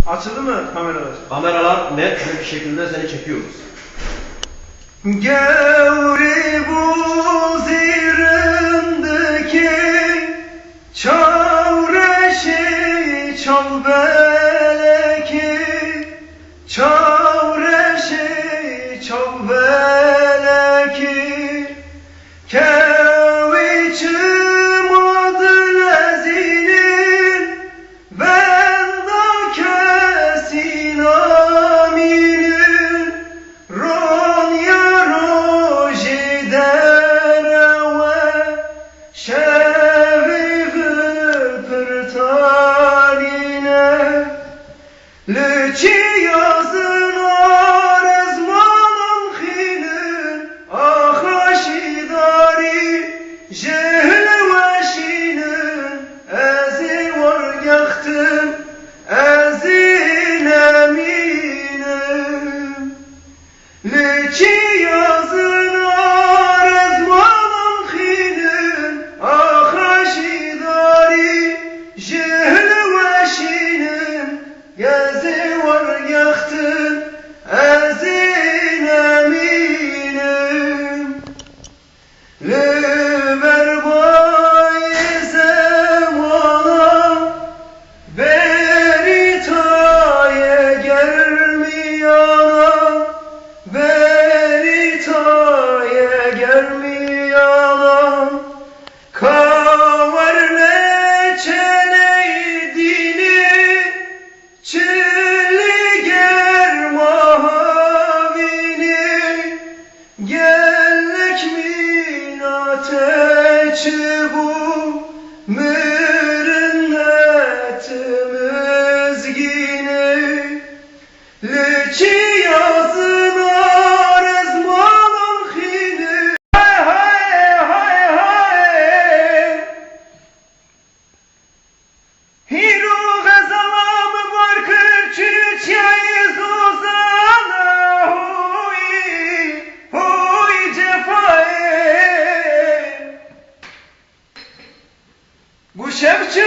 Açıldı mı kameralar? Kameralar net bir şekilde seni çekiyoruz. Gevri buz irindeki çavreşi çavbeleki çavreşi çavbeleki kevi çımadı lezinin benda kesin aminin ronya roji derewe şevi pırtaline lüçi yazın arezmanın khinin ahaşidari jehl veşinin ezi var yaktım ezin eminim lüçi yazın arezmanın khinin ahaşidari jehl veşinin ezi var yaktım ezin eminim Lüberbay zemana beritaya gelmeyana beritaya gelmeyana kaverle çeleydini çili germahavini gellek minateçi bu mürünnetimiz gini lüçi yazın arezmanın khini hay hay hay hay hiru gazalam var kırçıç yayız uzana huy cefae bu şevçi